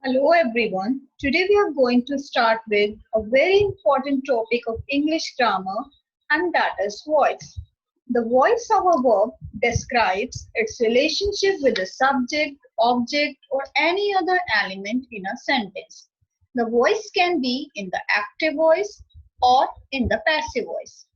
Hello everyone. Today we are going to start with a very important topic of English grammar, and that is voice. The voice of a verb describes its relationship with the subject, object or any other element in a sentence. The voice can be in the active voice or in the passive voice.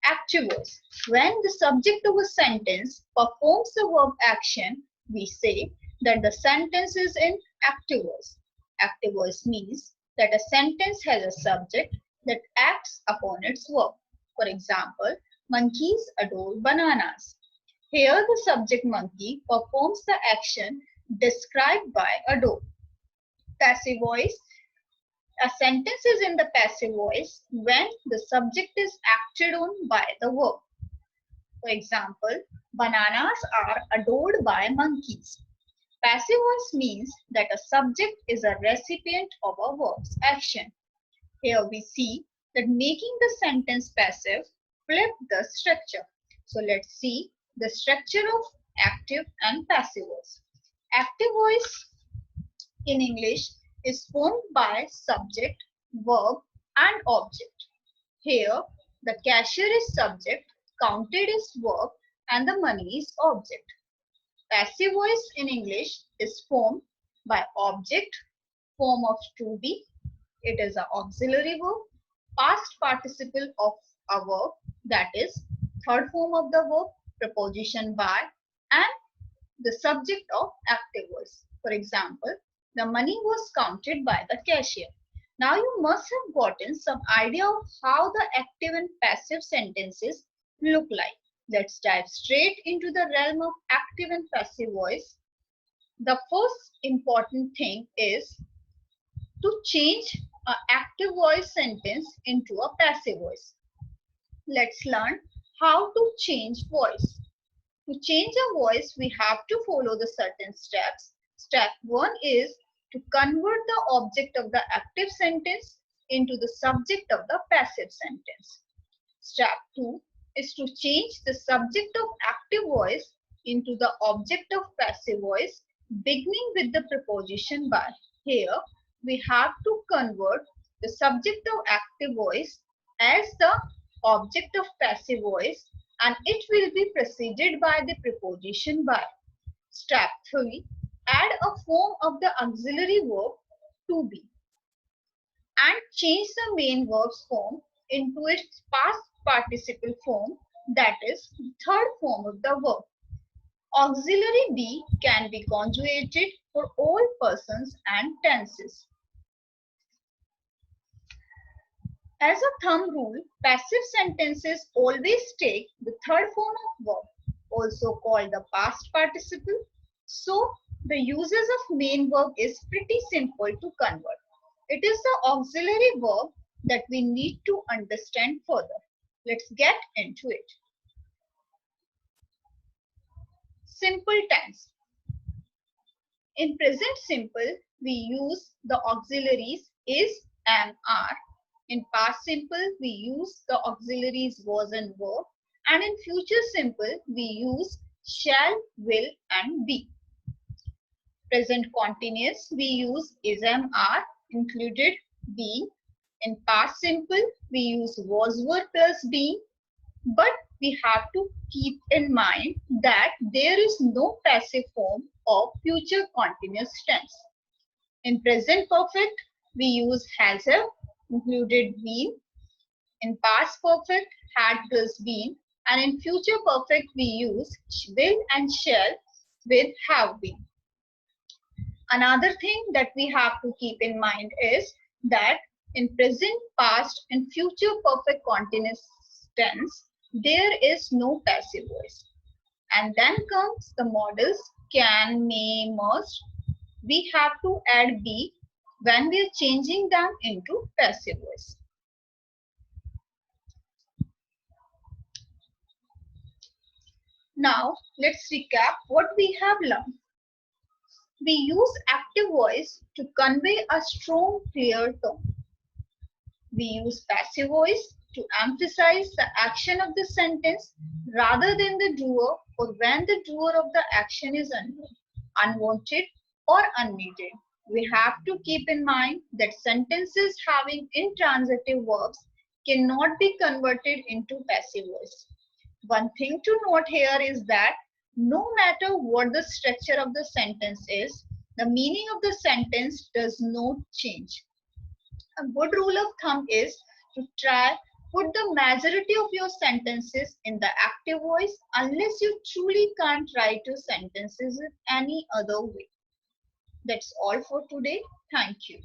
Active voice. When the subject of a sentence performs the verb action, we say that the sentence is in active voice. Active voice means that a sentence has a subject that acts upon its verb. For example, monkeys adore bananas. Here the subject monkey performs the action described by adore. Passive voice. A sentence is in the passive voice when the subject is acted on by the verb. For example, bananas are adored by monkeys. Passive voice means that a subject is a recipient of a verb's action. Here we see that making the sentence passive flip the structure. So let's see the structure of active and passive voice. Active voice in English is formed by subject, verb and object. Here the cashier is subject, counted is verb and the money is object. Passive voice in English is formed by object, form of to be. It is an auxiliary verb, past participle of a verb, that is third form of the verb, preposition by, and the subject of active voice. For example, the money was counted by the cashier. Now you must have gotten some idea of how the active and passive sentences look like. Let's dive straight into the realm of active and passive voice. The first important thing is to change an active voice sentence into a passive voice. Let's learn how to change voice. To change a voice, we have to follow the certain steps. Step 1 is to convert the object of the active sentence into the subject of the passive sentence. Step 2 is to change the subject of active voice into the object of passive voice, beginning with the preposition by. Here, we have to convert the subject of active voice as the object of passive voice, and it will be preceded by the preposition by. Step 3. Add a form of the auxiliary verb to be and change the main verb's form into its past participle form, that is the third form of the verb. Auxiliary be can be conjugated for all persons and tenses. As a thumb rule, passive sentences always take the third form of verb, also called the past participle. So the uses of main verb is pretty simple to convert. It is the auxiliary verb that we need to understand further. Let's get into it. Simple tense. In present simple, we use the auxiliaries is, am, are. In past simple, we use the auxiliaries was and were. And in future simple, we use shall, will and be. Present continuous, we use is, am, are included being. In past simple, we use was, were plus being. But we have to keep in mind that there is no passive form of future continuous tense. In present perfect, we use has have included been. In past perfect, had plus been. And in future perfect, we use will and shall with have been. Another thing that we have to keep in mind is that in present, past and future perfect continuous tense, there is no passive voice. And then comes the models can, may, must. We have to add be when we are changing them into passive voice. Now let's recap what we have learned. We use active voice to convey a strong, clear tone. We use passive voice to emphasize the action of the sentence rather than the doer, or when the doer of the action is unwanted or unneeded. We have to keep in mind that sentences having intransitive verbs cannot be converted into passive voice. One thing to note here is that no matter what the structure of the sentence is, the meaning of the sentence does not change. A good rule of thumb is to try put the majority of your sentences in the active voice unless you truly can't write your sentences in any other way. That's all for today. Thank you.